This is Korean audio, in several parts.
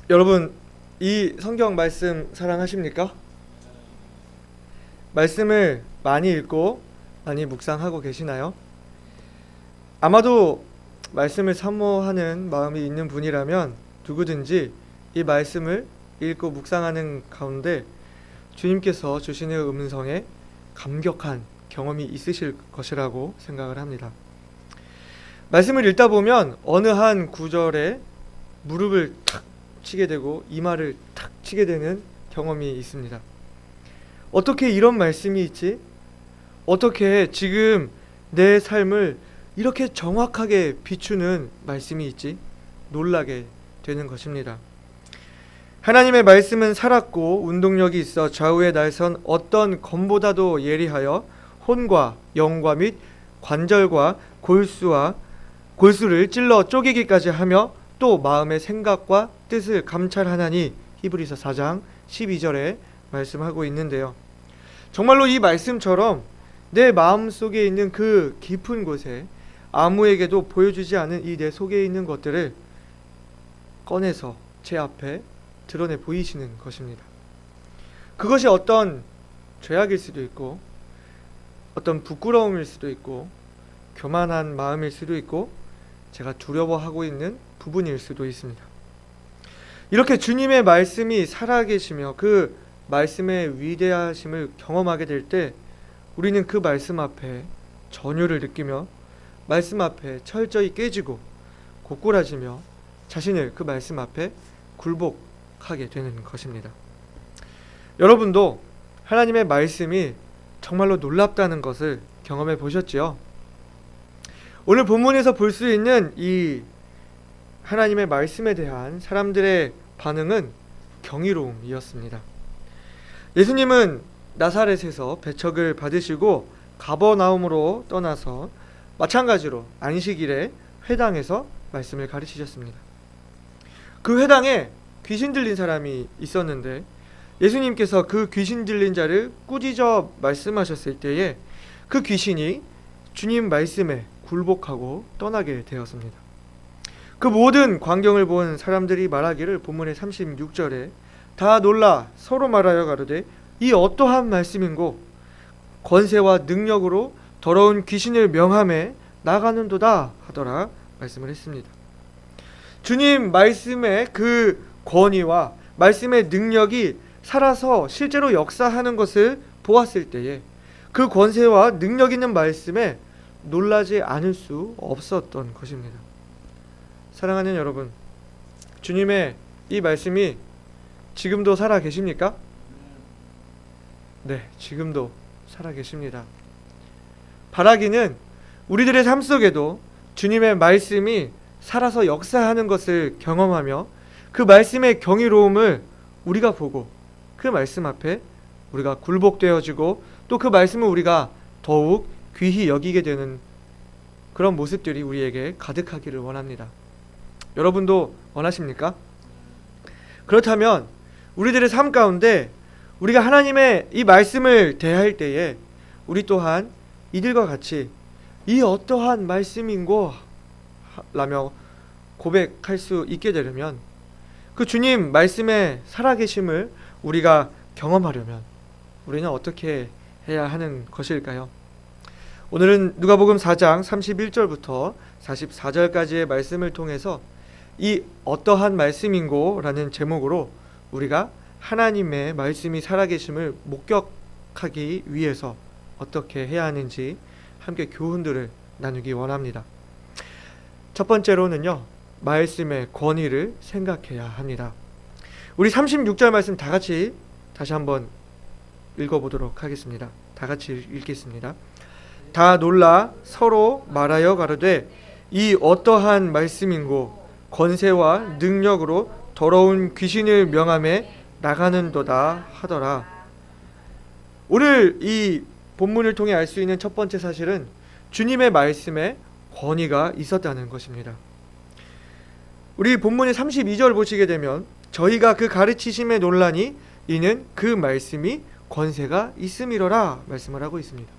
여러분, 이 성경 말씀 사랑하십니까? 말씀을 많이 읽고 많이 묵상하고 계시나요? 아마도 말씀을 사모하는 마음이 있는 분이라면 누구든지 이 말씀을 읽고 묵상하는 가운데 주님께서 주시는 음성에 감격한 경험이 있으실 것이라고 생각을 합니다. 말씀을 읽다 보면 어느 한 구절에 무릎을 탁 치게 되고 이마를 탁 치게 되는 경험이 있습니다. 어떻게 이런 말씀이 있지? 어떻게 지금 내 삶을 이렇게 정확하게 비추는 말씀이 있지? 놀라게 되는 것입니다. 하나님의 말씀은 살았고 운동력이 있어 좌우에 날선 어떤 검보다도 예리하여 혼과 영과 및 관절과 골수를 찔러 쪼개기까지 하며 또 마음의 생각과 뜻을 감찰하나니 히브리서 4장 12절에 말씀하고 있는데요. 정말로 이 말씀처럼 내 마음 속에 있는 그 깊은 곳에 아무에게도 보여주지 않은 이 내 속에 있는 것들을 꺼내서 제 앞에 드러내 보이시는 것입니다. 그것이 어떤 죄악일 수도 있고 어떤 부끄러움일 수도 있고 교만한 마음일 수도 있고 제가 두려워하고 있는 부분일 수도 있습니다. 이렇게 주님의 말씀이 살아계시며 그 말씀의 위대하심을 경험하게 될 때 우리는 그 말씀 앞에 전율을 느끼며 말씀 앞에 철저히 깨지고 고꾸라지며 자신을 그 말씀 앞에 굴복하게 되는 것입니다. 여러분도 하나님의 말씀이 정말로 놀랍다는 것을 경험해 보셨지요? 오늘 본문에서 볼 수 있는 이 하나님의 말씀에 대한 사람들의 반응은 경이로움이었습니다. 예수님은 나사렛에서 배척을 받으시고 가버나움으로 떠나서 마찬가지로 안식일에 회당에서 말씀을 가르치셨습니다. 그 회당에 귀신 들린 사람이 있었는데 예수님께서 그 귀신 들린 자를 꾸짖어 말씀하셨을 때에 그 귀신이 주님 말씀에 굴복하고 떠나게 되었습니다. 그 모든 광경을 본 사람들이 말하기를 본문의 36절에 다 놀라 서로 말하여 가로되 이 어떠한 말씀인고 권세와 능력으로 더러운 귀신을 명함에 나가는도다 하더라 말씀을 했습니다. 주님 말씀의 그 권위와 말씀의 능력이 살아서 실제로 역사하는 것을 보았을 때에 그 권세와 능력 있는 말씀에 놀라지 않을 수 없었던 것입니다. 사랑하는 여러분, 주님의 이 말씀이 지금도 살아 계십니까? 네, 지금도 살아 계십니다. 바라기는 우리들의 삶 속에도 주님의 말씀이 살아서 역사하는 것을 경험하며 그 말씀의 경이로움을 우리가 보고 그 말씀 앞에 우리가 굴복되어지고 또 그 말씀을 우리가 더욱 귀히 여기게 되는 그런 모습들이 우리에게 가득하기를 원합니다. 여러분도 원하십니까? 그렇다면 우리들의 삶 가운데 우리가 하나님의 이 말씀을 대할 때에 우리 또한 이들과 같이 이 어떠한 말씀인고 라며 고백할 수 있게 되려면 그 주님 말씀의 살아계심을 우리가 경험하려면 우리는 어떻게 해야 하는 것일까요? 오늘은 누가복음 4장 31절부터 44절까지의 말씀을 통해서 이 어떠한 말씀인고 라는 제목으로 우리가 하나님의 말씀이 살아계심을 목격하기 위해서 어떻게 해야 하는지 함께 교훈들을 나누기 원합니다. 첫 번째로는요, 말씀의 권위를 생각해야 합니다. 우리 36절 말씀 다 같이 다시 한번 읽어보도록 하겠습니다. 다 같이 읽겠습니다. 다 놀라 서로 말하여 가로되 이 어떠한 말씀인고 권세와 능력으로 더러운 귀신을 명함에 나가는도다 하더라. 오늘 이 본문을 통해 알 수 있는 첫 번째 사실은 주님의 말씀에 권위가 있었다는 것입니다. 우리 본문의 32절 보시게 되면 저희가 그 가르치심에 논란이 이는 그 말씀이 권세가 있음이로라 말씀을 하고 있습니다.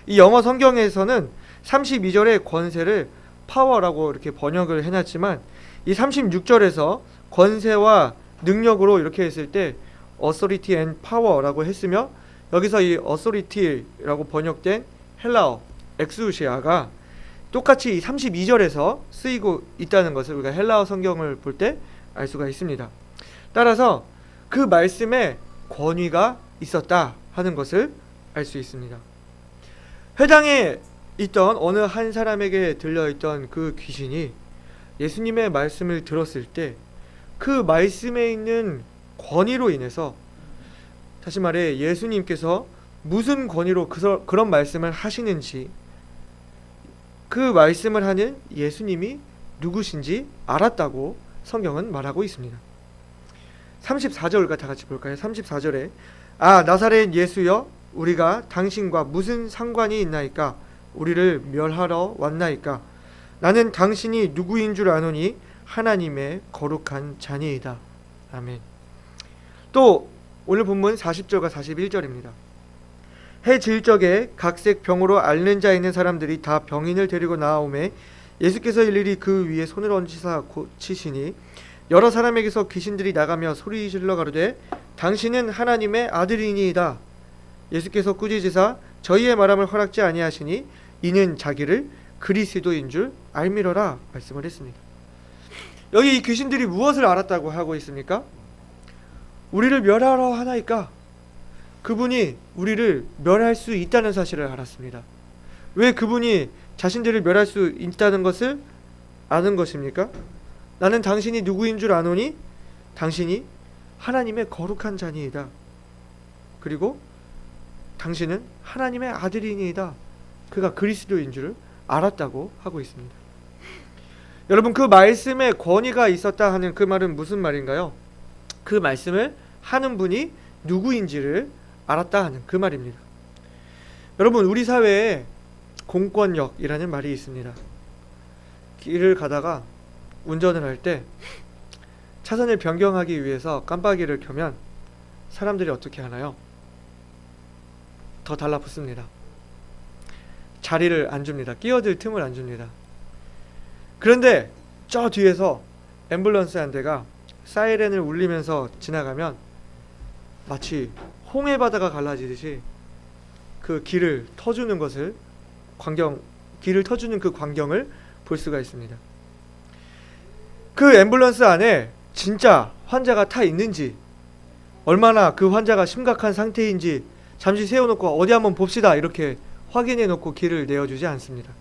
이 영어 성경에서는 32절의 권세를 파워라고 이렇게 번역을 해놨지만 이 36절에서 권세와 능력으로 이렇게 했을 때 authority and power라고 했으며, 여기서 이 authority라고 번역된 헬라어 엑수시아가 똑같이 32절에서 쓰이고 있다는 것을 우리가 헬라어 성경을 볼 때 알 수가 있습니다. 따라서 그 말씀에 권위가 있었다 하는 것을 알 수 있습니다. 회당에 있던 어느 한 사람에게 들려있던 그 귀신이 예수님의 말씀을 들었을 때 그 말씀에 있는 권위로 인해서, 다시 말해 예수님께서 무슨 권위로 그런 말씀을 하시는지, 그 말씀을 하는 예수님이 누구신지 알았다고 성경은 말하고 있습니다. 34절과 다 같이 볼까요? 34절에 아 나사렛 예수여, 우리가 당신과 무슨 상관이 있나이까? 우리를 멸하러 왔나이까? 나는 당신이 누구인 줄 아노니 하나님의 거룩한 자니이다. 아멘. 또 오늘 본문 40절과 41절입니다. 해 질 적에 각색 병으로 앓는 자 있는 사람들이 다 병인을 데리고 나아오매 예수께서 일일이 그 위에 손을 얹으사 고치시니 여러 사람에게서 귀신들이 나가며 소리 질러 가로되 당신은 하나님의 아들이니이다. 예수께서 꾸짖으사 저희의 말함을 허락지 아니하시니 이는 자기를 그리스도인 줄 알미러라 말씀을 했습니다. 여기 이 귀신들이 무엇을 알았다고 하고 있습니까? 우리를 멸하러 하나이까? 그분이 우리를 멸할 수 있다는 사실을 알았습니다. 왜 그분이 자신들을 멸할 수 있다는 것을 아는 것입니까? 나는 당신이 누구인 줄 아노니 당신이 하나님의 거룩한 자니이다. 그리고 당신은 하나님의 아들이니이다. 그가 그리스도인 줄 알았다고 하고 있습니다. 여러분, 그 말씀에 권위가 있었다 하는 그 말은 무슨 말인가요? 그 말씀을 하는 분이 누구인지를 알았다 하는 그 말입니다. 여러분, 우리 사회에 공권력이라는 말이 있습니다. 길을 가다가 운전을 할 때 차선을 변경하기 위해서 깜빡이를 켜면 사람들이 어떻게 하나요? 더 달라붙습니다. 자리를 안 줍니다. 끼어들 틈을 안 줍니다. 그런데 저 뒤에서 앰뷸런스 한 대가 사이렌을 울리면서 지나가면 마치 홍해 바다가 갈라지듯이 그 길을 터주는 그 광경을 볼 수가 있습니다. 그 앰뷸런스 안에 진짜 환자가 타 있는지, 얼마나 그 환자가 심각한 상태인지 잠시 세워놓고 어디 한번 봅시다 이렇게 확인해 놓고 길을 내어주지 않습니다.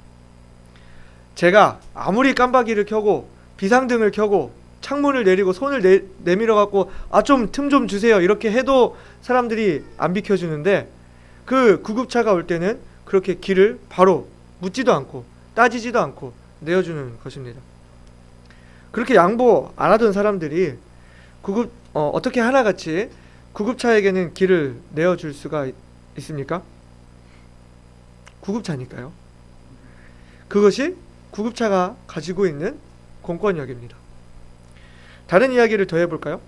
제가 아무리 깜빡이를 켜고 비상등을 켜고 창문을 내리고 손을 내밀어 갖고 좀 틈 좀 주세요 이렇게 해도 사람들이 안 비켜주는데, 그 구급차가 올 때는 그렇게 길을 바로 묻지도 않고 따지지도 않고 내어주는 것입니다. 그렇게 양보 안 하던 사람들이 어떻게 하나같이 구급차에게는 길을 내어줄 수가 있습니까? 구급차니까요. 그것이 구급차가 가지고 있는 공권력입니다. 다른 이야기를 더 해볼까요?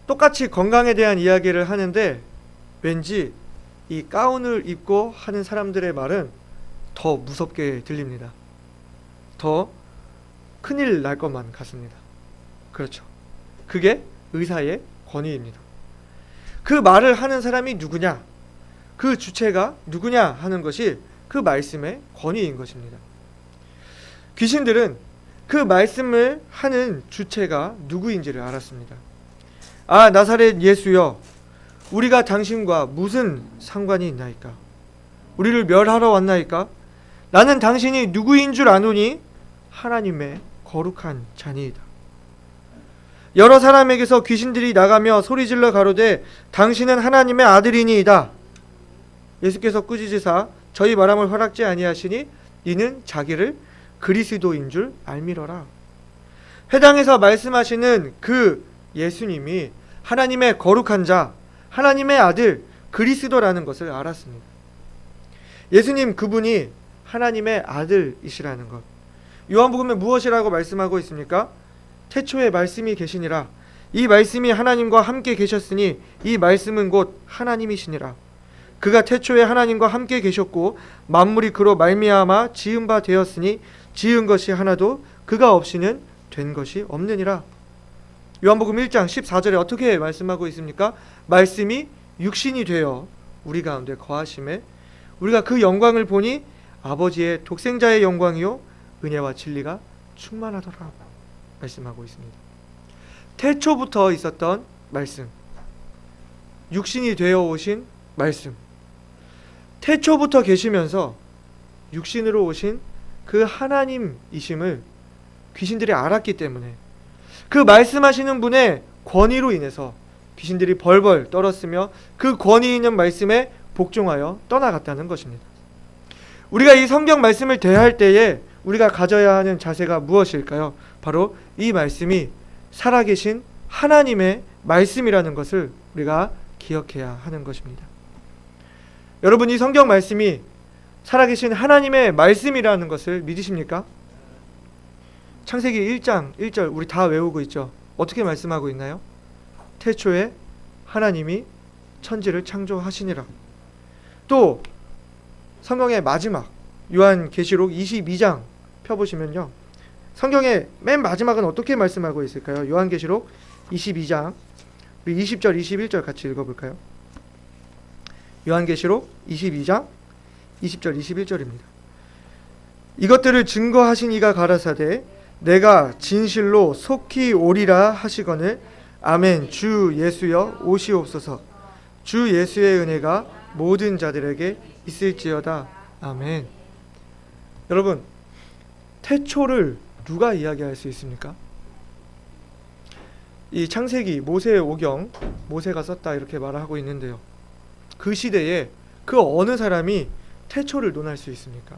똑같이 건강에 대한 이야기를 하는데 왠지 이 가운을 입고 하는 사람들의 말은 더 무섭게 들립니다. 더 큰일 날 것만 같습니다. 그렇죠. 그게 의사의 권위입니다. 그 말을 하는 사람이 누구냐, 그 주체가 누구냐 하는 것이 그 말씀의 권위인 것입니다. 귀신들은 그 말씀을 하는 주체가 누구인지를 알았습니다. 아 나사렛 예수여, 우리가 당신과 무슨 상관이 있나이까? 우리를 멸하러 왔나이까? 나는 당신이 누구인 줄 아노니 하나님의 거룩한 자니이다. 여러 사람에게서 귀신들이 나가며 소리질러 가로되 당신은 하나님의 아들이니이다. 예수께서 꾸짖으사 저희 말함을 허락지 아니하시니 이는 자기를 그리스도인 줄 알미러라. 회당에서 말씀하시는 그 예수님이 하나님의 거룩한 자, 하나님의 아들 그리스도라는 것을 알았습니다. 예수님 그분이 하나님의 아들이시라는 것. 요한복음에 무엇이라고 말씀하고 있습니까? 태초에 말씀이 계시니라. 이 말씀이 하나님과 함께 계셨으니 이 말씀은 곧 하나님이시니라. 그가 태초에 하나님과 함께 계셨고 만물이 그로 말미암아 지은 바 되었으니 지은 것이 하나도 그가 없이는 된 것이 없느니라. 요한복음 1장 14절에 어떻게 말씀하고 있습니까? 말씀이 육신이 되어 우리 가운데 거하심에 우리가 그 영광을 보니 아버지의 독생자의 영광이요 은혜와 진리가 충만하더라 말씀하고 있습니다. 태초부터 있었던 말씀, 육신이 되어 오신 말씀, 태초부터 계시면서 육신으로 오신 그 하나님이심을 귀신들이 알았기 때문에 그 말씀하시는 분의 권위로 인해서 귀신들이 벌벌 떨었으며 그 권위 있는 말씀에 복종하여 떠나갔다는 것입니다. 우리가 이 성경 말씀을 대할 때에 우리가 가져야 하는 자세가 무엇일까요? 바로 이 말씀이 살아계신 하나님의 말씀이라는 것을 우리가 기억해야 하는 것입니다. 여러분, 이 성경 말씀이 살아계신 하나님의 말씀이라는 것을 믿으십니까? 창세기 1장 1절 우리 다 외우고 있죠. 어떻게 말씀하고 있나요? 태초에 하나님이 천지를 창조하시니라. 또 성경의 마지막 요한계시록 22장 펴보시면요, 성경의 맨 마지막은 어떻게 말씀하고 있을까요? 요한계시록 22장 20절 21절 같이 읽어볼까요? 요한계시록 22장 20절 21절입니다. 이것들을 증거하신 이가 가라사대 내가 진실로 속히 오리라 하시거늘 아멘. 주 예수여 오시옵소서. 주 예수의 은혜가 모든 자들에게 있을지어다. 아멘. 여러분, 태초를 누가 이야기할 수 있습니까? 이 창세기 모세의 오경, 모세가 썼다 이렇게 말하고 있는데요, 그 시대에 그 어느 사람이 태초를 논할 수 있습니까?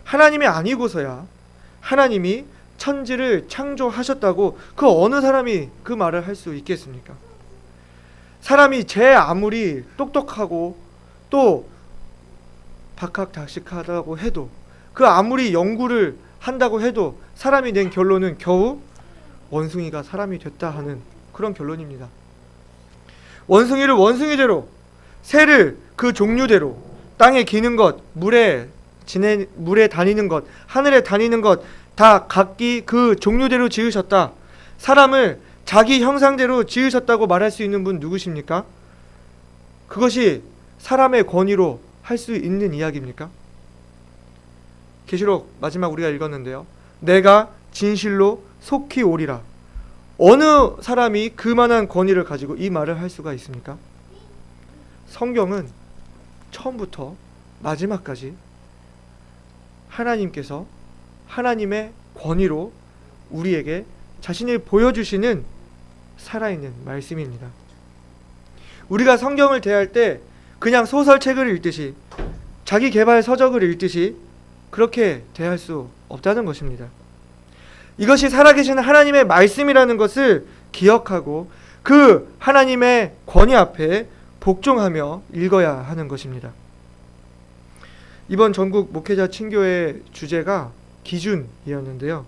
하나님이 아니고서야 하나님이 천지를 창조하셨다고 그 어느 사람이 그 말을 할 수 있겠습니까? 사람이 제 아무리 똑똑하고 또 박학다식하다고 해도, 그 아무리 연구를 한다고 해도 사람이 낸 결론은 겨우 원숭이가 사람이 됐다 하는 그런 결론입니다. 원숭이를 원숭이대로, 새를 그 종류대로, 땅에 기는 것, 물에 다니는 것, 하늘에 다니는 것 다 각기 그 종류대로 지으셨다. 사람을 자기 형상대로 지으셨다고 말할 수 있는 분 누구십니까? 그것이 사람의 권위로 할 수 있는 이야기입니까? 계시록 마지막 우리가 읽었는데요, 내가 진실로 속히 오리라. 어느 사람이 그만한 권위를 가지고 이 말을 할 수가 있습니까? 성경은 처음부터 마지막까지 하나님께서 하나님의 권위로 우리에게 자신을 보여주시는 살아있는 말씀입니다. 우리가 성경을 대할 때 그냥 소설책을 읽듯이, 자기 개발 서적을 읽듯이 그렇게 대할 수 없다는 것입니다. 이것이 살아계신 하나님의 말씀이라는 것을 기억하고 그 하나님의 권위 앞에 복종하며 읽어야 하는 것입니다. 이번 전국 목회자 친교의 주제가 기준이었는데요,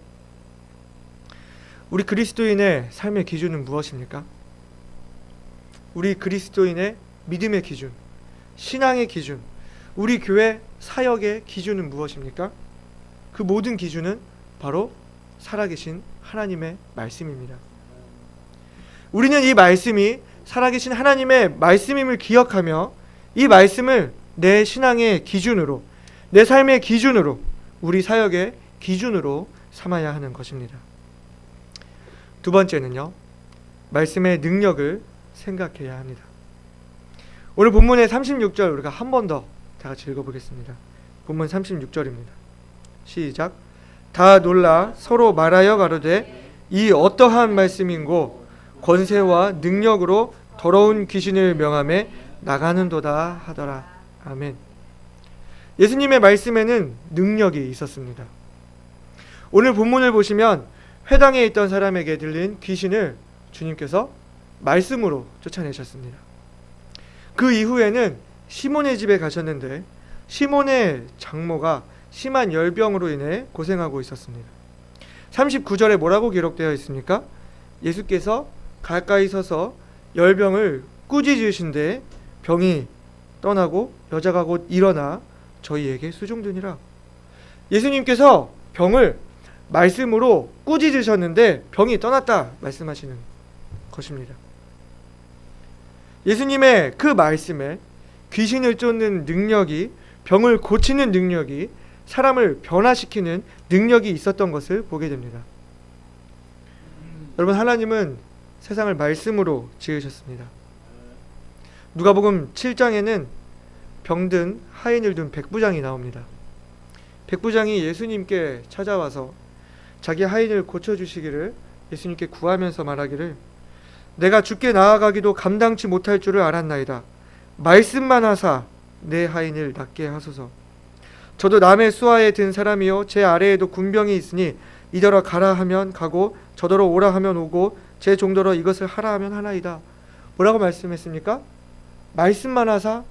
우리 그리스도인의 삶의 기준은 무엇입니까? 우리 그리스도인의 믿음의 기준, 신앙의 기준, 우리 교회 사역의 기준은 무엇입니까? 그 모든 기준은 바로 살아계신 하나님의 말씀입니다. 우리는 이 말씀이 살아계신 하나님의 말씀임을 기억하며 이 말씀을 내 신앙의 기준으로, 내 삶의 기준으로, 우리 사역의 기준으로 삼아야 하는 것입니다. 두 번째는요, 말씀의 능력을 생각해야 합니다. 오늘 본문의 36절 우리가 한 번 더 다 같이 읽어보겠습니다. 본문 36절입니다. 시작. 다 놀라 서로 말하여 가로되 이 어떠한 말씀인고 권세와 능력으로 더러운 귀신을 명함에 나가는도다 하더라. 아멘. 예수님의 말씀에는 능력이 있었습니다. 오늘 본문을 보시면 회당에 있던 사람에게 들린 귀신을 주님께서 말씀으로 쫓아내셨습니다. 그 이후에는 시몬의 집에 가셨는데 시몬의 장모가 심한 열병으로 인해 고생하고 있었습니다. 39절에 뭐라고 기록되어 있습니까? 예수께서 가까이 서서 열병을 꾸짖으신데 병이 떠나고 여자가 곧 일어나 저희에게 수종드니라. 예수님께서 병을 말씀으로 꾸짖으셨는데 병이 떠났다 말씀하시는 것입니다. 예수님의 그 말씀에 귀신을 쫓는 능력이, 병을 고치는 능력이, 사람을 변화시키는 능력이 있었던 것을 보게 됩니다. 여러분, 하나님은 세상을 말씀으로 지으셨습니다. 누가복음 7장에는 병든 하인을 둔 백부장이 나옵니다. 백부장이 예수님께 찾아와서 자기 하인을 고쳐주시기를 예수님께 구하면서 말하기를, 내가 주께 나아가기도 감당치 못할 줄을 알았나이다. 말씀만 하사 내 하인을 낫게 하소서. 저도 남의 수하에 든 사람이요 제 아래에도 군병이 있으니 이더러 가라 하면 가고 저더러 오라 하면 오고 제 종더러 이것을 하라 하면 하나이다. 뭐라고 말씀했습니까? 말씀만 하사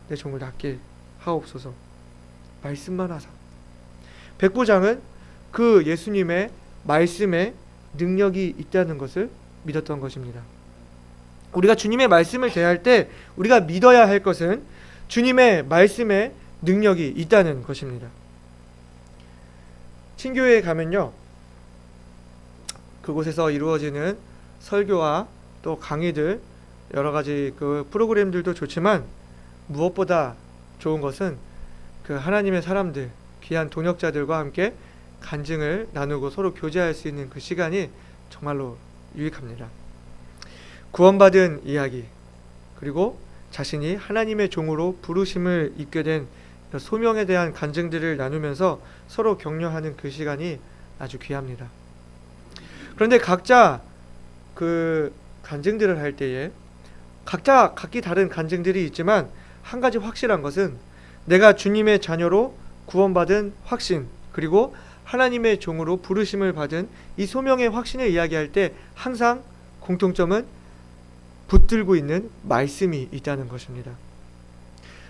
내 종을 낫게 하옵소서. 말씀만 하사. 백부장은 그 예수님의 말씀에 능력이 있다는 것을 믿었던 것입니다. 우리가 주님의 말씀을 대할 때 우리가 믿어야 할 것은 주님의 말씀에 능력이 있다는 것입니다. 친교회에 가면요, 그곳에서 이루어지는 설교와 또 강의들, 여러 가지 그 프로그램들도 좋지만 무엇보다 좋은 것은 그 하나님의 사람들, 귀한 동역자들과 함께 간증을 나누고 서로 교제할 수 있는 그 시간이 정말로 유익합니다. 구원받은 이야기, 그리고 자신이 하나님의 종으로 부르심을 입게 된 소명에 대한 간증들을 나누면서 서로 격려하는 그 시간이 아주 귀합니다. 그런데 각자 그 간증들을 할 때에 각자 각기 다른 간증들이 있지만 한 가지 확실한 것은 내가 주님의 자녀로 구원받은 확신, 그리고 하나님의 종으로 부르심을 받은 이 소명의 확신을 이야기할 때 항상 공통점은 붙들고 있는 말씀이 있다는 것입니다.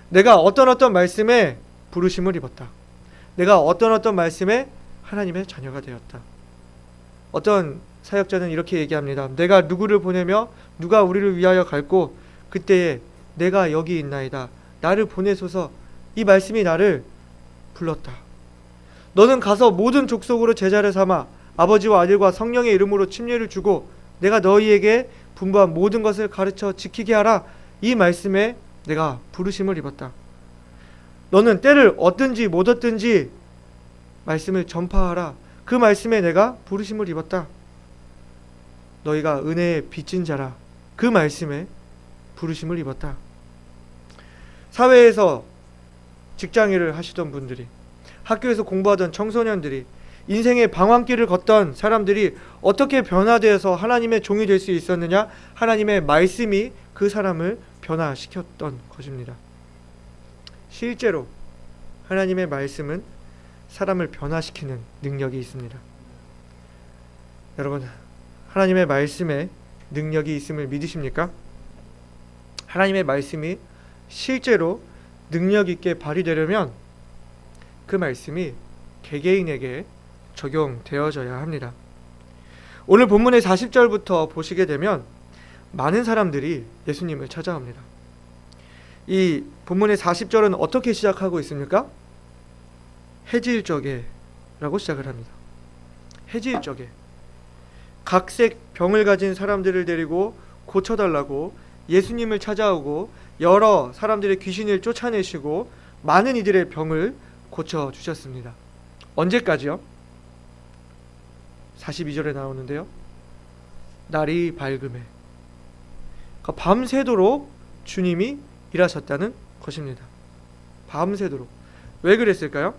내가 어떤 말씀에 부르심을 입었다. 내가 어떤 말씀에 하나님의 자녀가 되었다. 어떤 사역자는 이렇게 얘기합니다. 내가 누구를 보내며 누가 우리를 위하여 갈고 그때에 내가 여기 있나이다. 나를 보내소서. 이 말씀이 나를 불렀다. 너는 가서 모든 족속으로 제자를 삼아 아버지와 아들과 성령의 이름으로 침례를 주고 내가 너희에게 분부한 모든 것을 가르쳐 지키게 하라. 이 말씀에 내가 부르심을 입었다. 너는 때를 얻든지 못 얻든지 말씀을 전파하라. 그 말씀에 내가 부르심을 입었다. 너희가 은혜에 빚진 자라. 그 말씀에 부르심을 입었다. 사회에서 직장일을 하시던 분들이, 학교에서 공부하던 청소년들이, 인생의 방황길을 걷던 사람들이 어떻게 변화되어서 하나님의 종이 될 수 있었느냐? 하나님의 말씀이 그 사람을 변화시켰던 것입니다. 실제로 하나님의 말씀은 사람을 변화시키는 능력이 있습니다. 여러분, 하나님의 말씀에 능력이 있음을 믿으십니까? 하나님의 말씀이 실제로 능력 있게 발휘되려면 그 말씀이 개개인에게 적용되어져야 합니다. 오늘 본문의 40절부터 보시게 되면 많은 사람들이 예수님을 찾아옵니다. 이 본문의 40절은 어떻게 시작하고 있습니까? 해질 적에 라고 시작을 합니다. 해질 적에 각색 병을 가진 사람들을 데리고 고쳐달라고 예수님을 찾아오고 여러 사람들의 귀신을 쫓아내시고 많은 이들의 병을 고쳐주셨습니다. 언제까지요? 42절에 나오는데요, 날이 밝음에, 밤새도록 주님이 일하셨다는 것입니다. 밤새도록. 왜 그랬을까요?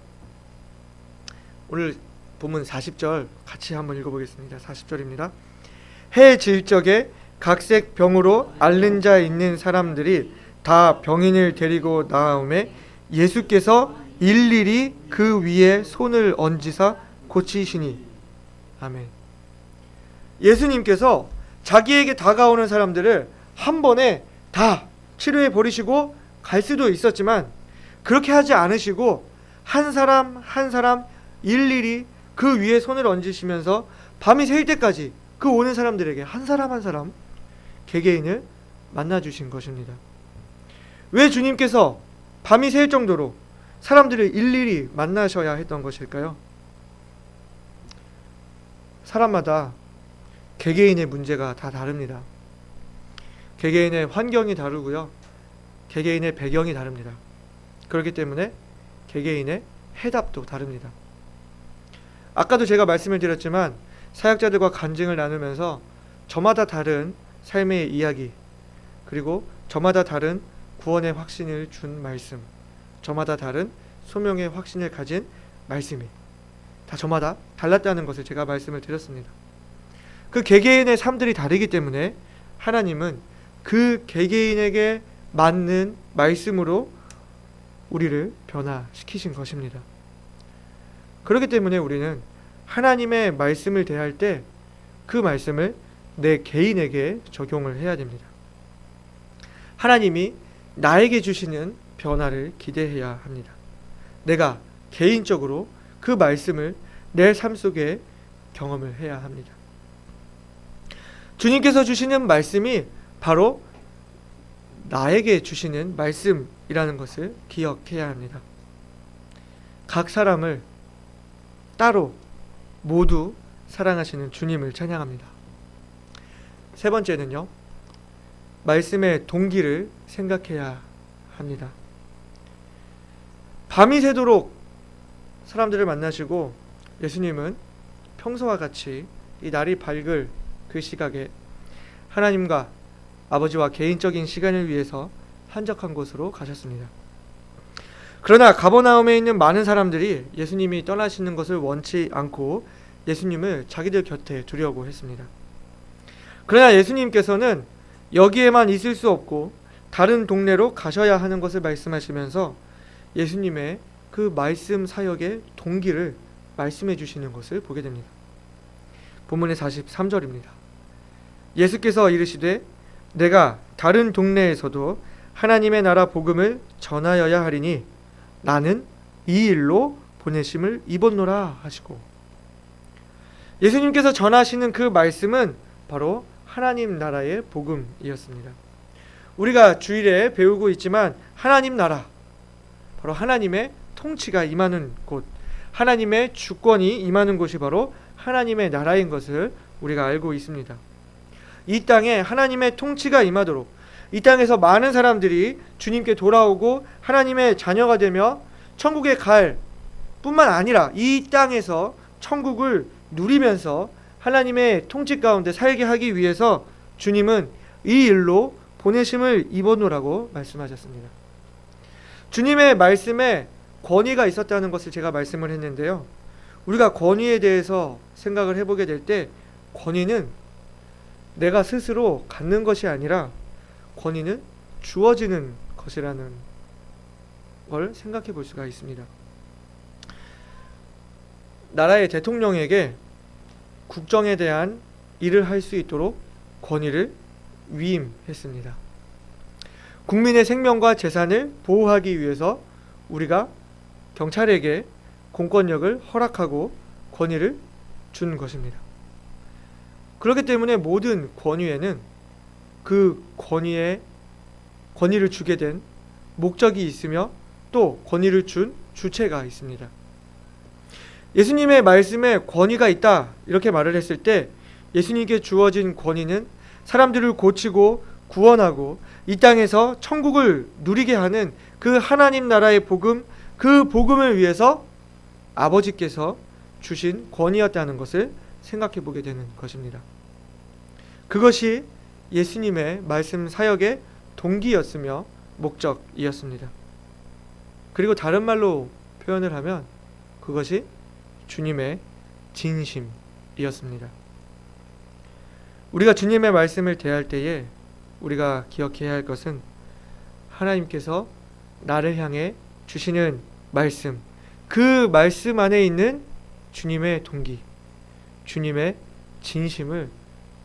오늘 본문 40절 같이 한번 읽어보겠습니다. 40절입니다. 해 질 적에 각색 병으로 앓는 자 있는 사람들이 다 병인을 데리고 나아오매 예수께서 일일이 그 위에 손을 얹으사 고치시니. 아멘. 예수님께서 자기에게 다가오는 사람들을 한 번에 다 치료해 버리시고 갈 수도 있었지만 그렇게 하지 않으시고 한 사람 한 사람 일일이 그 위에 손을 얹으시면서 밤이 새일 때까지 그 오는 사람들에게 한 사람 한 사람 개개인을 만나주신 것입니다. 왜 주님께서 밤이 새일 정도로 사람들을 일일이 만나셔야 했던 것일까요? 사람마다 개개인의 문제가 다 다릅니다. 개개인의 환경이 다르고요. 개개인의 배경이 다릅니다. 그렇기 때문에 개개인의 해답도 다릅니다. 아까도 제가 말씀을 드렸지만 사역자들과 간증을 나누면서 저마다 다른 삶의 이야기, 그리고 저마다 다른 구원의 확신을 준 말씀, 저마다 다른 소명의 확신을 가진 말씀이 다 저마다 달랐다는 것을 제가 말씀을 드렸습니다. 그 개개인의 삶들이 다르기 때문에 하나님은 그 개개인에게 맞는 말씀으로 우리를 변화시키신 것입니다. 그렇기 때문에 우리는 하나님의 말씀을 대할 때 그 말씀을 내 개인에게 적용을 해야 됩니다. 하나님이 나에게 주시는 변화를 기대해야 합니다. 내가 개인적으로 그 말씀을 내 삶 속에 경험을 해야 합니다. 주님께서 주시는 말씀이 바로 나에게 주시는 말씀이라는 것을 기억해야 합니다. 각 사람을 따로 모두 사랑하시는 주님을 찬양합니다. 세 번째는요, 말씀의 동기를 생각해야 합니다. 밤이 새도록 사람들을 만나시고 예수님은 평소와 같이 이 날이 밝을 그 시각에 하나님과 아버지와 개인적인 시간을 위해서 한적한 곳으로 가셨습니다. 그러나 가버나움에 있는 많은 사람들이 예수님이 떠나시는 것을 원치 않고 예수님을 자기들 곁에 두려고 했습니다. 그러나 예수님께서는 여기에만 있을 수 없고 다른 동네로 가셔야 하는 것을 말씀하시면서 예수님의 그 말씀 사역의 동기를 말씀해 주시는 것을 보게 됩니다. 본문의 43절입니다. 예수께서 이르시되 내가 다른 동네에서도 하나님의 나라 복음을 전하여야 하리니 나는 이 일로 보내심을 입었노라 하시고, 예수님께서 전하시는 그 말씀은 바로 하나님 나라의 복음이었습니다. 우리가 주일에 배우고 있지만 하나님 나라, 바로 하나님의 통치가 임하는 곳, 하나님의 주권이 임하는 곳이 바로 하나님의 나라인 것을 우리가 알고 있습니다. 이 땅에 하나님의 통치가 임하도록, 이 땅에서 많은 사람들이 주님께 돌아오고 하나님의 자녀가 되며 천국에 갈 뿐만 아니라 이 땅에서 천국을 누리면서 하나님의 통치 가운데 살게 하기 위해서 주님은 이 일로 보내심을 입었노라고 말씀하셨습니다. 주님의 말씀에 권위가 있었다는 것을 제가 말씀을 했는데요. 우리가 권위에 대해서 생각을 해보게 될 때 권위는 내가 스스로 갖는 것이 아니라 권위는 주어지는 것이라는 걸 생각해 볼 수가 있습니다. 나라의 대통령에게 국정에 대한 일을 할 수 있도록 권위를 위임했습니다. 국민의 생명과 재산을 보호하기 위해서 우리가 경찰에게 공권력을 허락하고 권위를 준 것입니다. 그렇기 때문에 모든 권위에는 그 권위를 주게 된 목적이 있으며 또 권위를 준 주체가 있습니다. 예수님의 말씀에 권위가 있다 이렇게 말을 했을 때 예수님께 주어진 권위는 사람들을 고치고 구원하고 이 땅에서 천국을 누리게 하는 그 하나님 나라의 복음, 그 복음을 위해서 아버지께서 주신 권위였다는 것을 생각해 보게 되는 것입니다. 그것이 예수님의 말씀 사역의 동기였으며 목적이었습니다. 그리고 다른 말로 표현을 하면 그것이 주님의 진심이었습니다. 우리가 주님의 말씀을 대할 때에 우리가 기억해야 할 것은 하나님께서 나를 향해 주시는 말씀, 그 말씀 안에 있는 주님의 동기, 주님의 진심을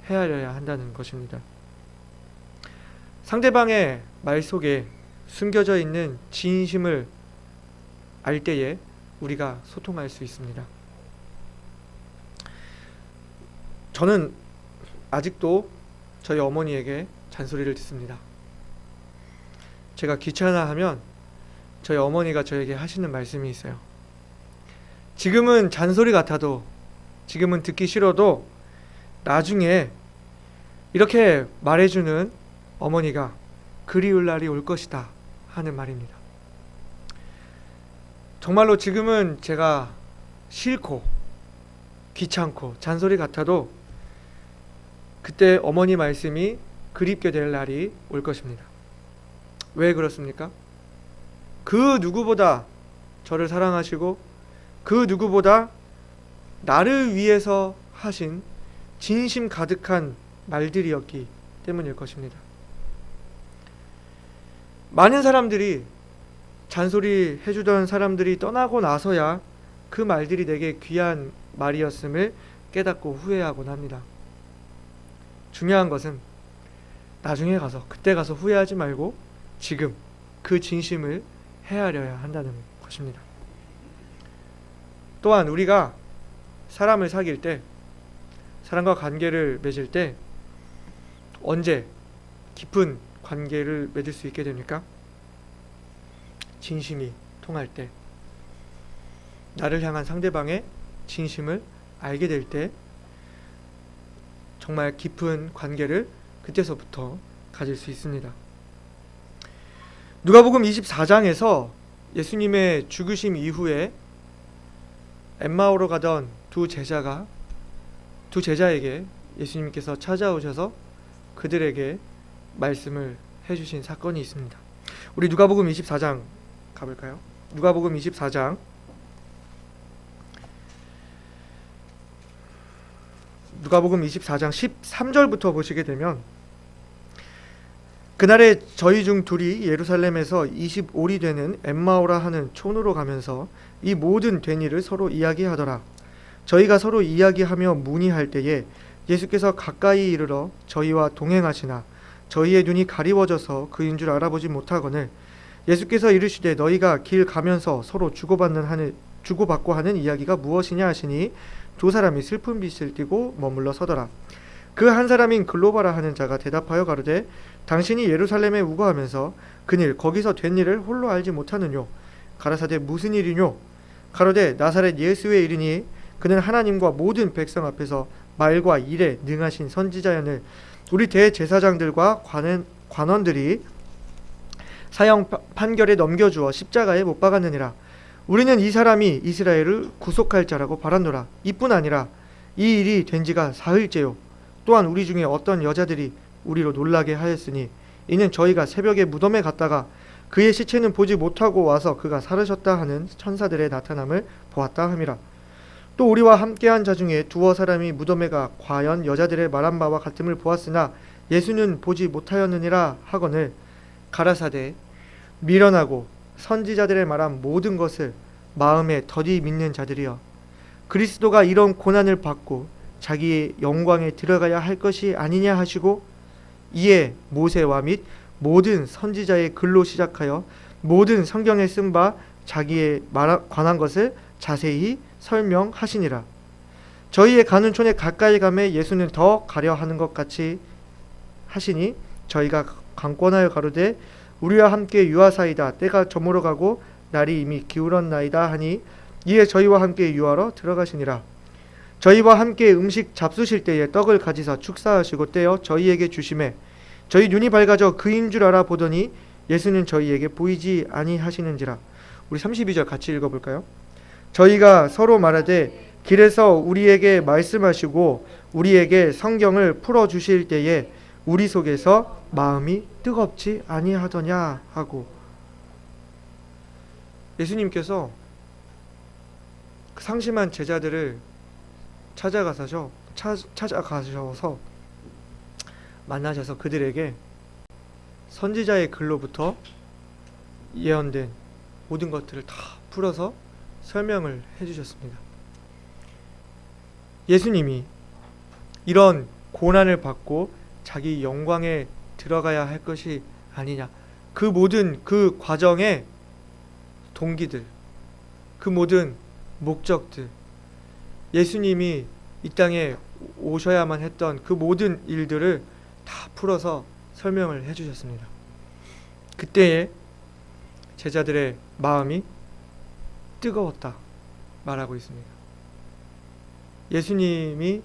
헤아려야 한다는 것입니다. 상대방의 말 속에 숨겨져 있는 진심을 알 때에 우리가 소통할 수 있습니다. 저는 아직도 저희 어머니에게 잔소리를 듣습니다. 제가 귀찮아하면 저희 어머니가 저에게 하시는 말씀이 있어요. 지금은 잔소리 같아도 지금은 듣기 싫어도 나중에 이렇게 말해주는 어머니가 그리울 날이 올 것이다 하는 말입니다. 정말로 지금은 제가 싫고 귀찮고 잔소리 같아도 그때 어머니 말씀이 그립게 될 날이 올 것입니다. 왜 그렇습니까? 그 누구보다 저를 사랑하시고 그 누구보다 나를 위해서 하신 진심 가득한 말들이었기 때문일 것입니다. 많은 사람들이 잔소리 해주던 사람들이 떠나고 나서야 그 말들이 내게 귀한 말이었음을 깨닫고 후회하곤 합니다. 중요한 것은 나중에 가서 그때 가서 후회하지 말고 지금 그 진심을 헤아려야 한다는 것입니다. 또한 우리가 사람을 사귈 때, 사람과 관계를 맺을 때 언제 깊은 관계를 맺을 수 있게 됩니까? 진심이 통할 때, 나를 향한 상대방의 진심을 알게 될 때 정말 깊은 관계를 그때서부터 가질 수 있습니다. 누가복음 24장에서 예수님의 죽으심 이후에 엠마오로 가던 두 제자에게 예수님께서 찾아오셔서 그들에게 말씀을 해주신 사건이 있습니다. 우리 누가복음 24장 가볼까요? 누가복음 24장 13절부터 보시게 되면, 그날에 저희 중 둘이 예루살렘에서 25리 되는 엠마오라 하는 촌으로 가면서 이 모든 된 일을 서로 이야기하더라. 저희가 서로 이야기하며 문의할 때에 예수께서 가까이 이르러 저희와 동행하시나 저희의 눈이 가리워져서 그인 줄 알아보지 못하거늘 예수께서 이르시되 너희가 길 가면서 서로 주고받고 하는 이야기가 무엇이냐 하시니 두 사람이 슬픈 빛을 띠고 머물러 서더라. 그 한 사람인 글로바라 하는 자가 대답하여 가로되 당신이 예루살렘에 우거하면서 그일 거기서 된 일을 홀로 알지 못하느뇨? 가라사대 무슨 일이뇨? 가로되 나사렛 예수의 일이니 그는 하나님과 모든 백성 앞에서 말과 일에 능하신 선지자였을 우리 대제사장들과 관원들이 사형 판결에 넘겨주어 십자가에 못 박았느니라. 우리는 이 사람이 이스라엘을 구속할 자라고 바랐노라. 이뿐 아니라 이 일이 된 지가 사흘째요. 또한 우리 중에 어떤 여자들이 우리로 놀라게 하였으니 이는 저희가 새벽에 무덤에 갔다가 그의 시체는 보지 못하고 와서 그가 사르셨다 하는 천사들의 나타남을 보았다 함이라. 또 우리와 함께한 자 중에 두어 사람이 무덤에 가 과연 여자들의 말한 바와 같음을 보았으나 예수는 보지 못하였느니라 하거늘 가라사대 미련하고 선지자들의 말한 모든 것을 마음에 더디 믿는 자들이여, 그리스도가 이런 고난을 받고 자기의 영광에 들어가야 할 것이 아니냐 하시고 이에 모세와 및 모든 선지자의 글로 시작하여 모든 성경에 쓴 바 자기에 관한 것을 자세히 설명하시니라. 저희의 가는 촌에 가까이 가매 예수는 더 가려 하는 것 같이 하시니 저희가 강권하여 가로되 우리와 함께 유하사이다. 때가 저물어 가고 날이 이미 기울었나이다 하니 이에 저희와 함께 유하러 들어가시니라. 저희와 함께 음식 잡수실 때에 떡을 가지사 축사하시고 떼어 저희에게 주시매 저희 눈이 밝아져 그인 줄 알아보더니 예수는 저희에게 보이지 아니하시는지라. 우리 32절 같이 읽어볼까요? 저희가 서로 말하되 길에서 우리에게 말씀하시고 우리에게 성경을 풀어주실 때에 우리 속에서 마음이 뜨겁지 아니하더냐 하고, 예수님께서 그 상심한 제자들을 찾아가셔서 만나셔서 그들에게 선지자의 글로부터 예언된 모든 것들을 다 풀어서 설명을 해주셨습니다. 예수님이 이런 고난을 받고 자기 영광에 들어가야 할 것이 아니냐, 그 모든 그 과정의 동기들, 그 모든 목적들, 예수님이 이 땅에 오셔야만 했던 그 모든 일들을 다 풀어서 설명을 해주셨습니다. 그때에 제자들의 마음이 뜨거웠다 말하고 있습니다. 예수님이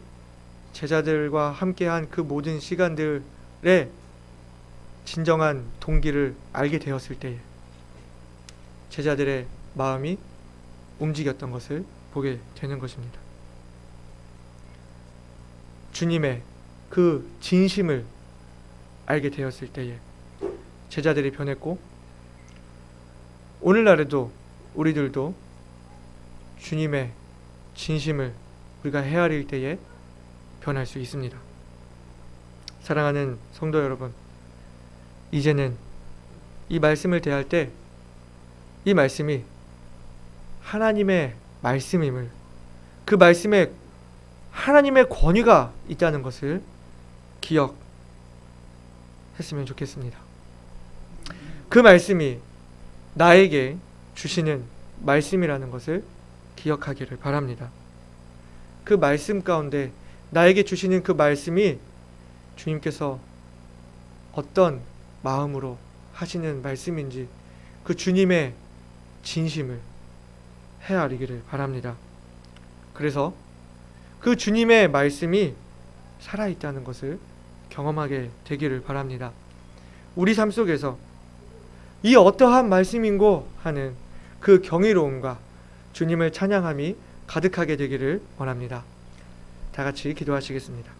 제자들과 함께한 그 모든 시간들의 진정한 동기를 알게 되었을 때에 제자들의 마음이 움직였던 것을 보게 되는 것입니다. 주님의 그 진심을 알게 되었을 때에 제자들이 변했고, 오늘날에도 우리들도 주님의 진심을 우리가 헤아릴 때에 변할 수 있습니다. 사랑하는 성도 여러분, 이제는 이 말씀을 대할 때 이 말씀이 하나님의 말씀임을, 그 말씀에 하나님의 권위가 있다는 것을 기억했으면 좋겠습니다. 그 말씀이 나에게 주시는 말씀이라는 것을 기억하기를 바랍니다. 그 말씀 가운데 나에게 주시는 그 말씀이 주님께서 어떤 마음으로 하시는 말씀인지 그 주님의 진심을 헤아리기를 바랍니다. 그래서 그 주님의 말씀이 살아있다는 것을 경험하게 되기를 바랍니다. 우리 삶 속에서 이 어떠한 말씀인고 하는 그 경이로움과 주님을 찬양함이 가득하게 되기를 원합니다. 다 같이 기도하시겠습니다.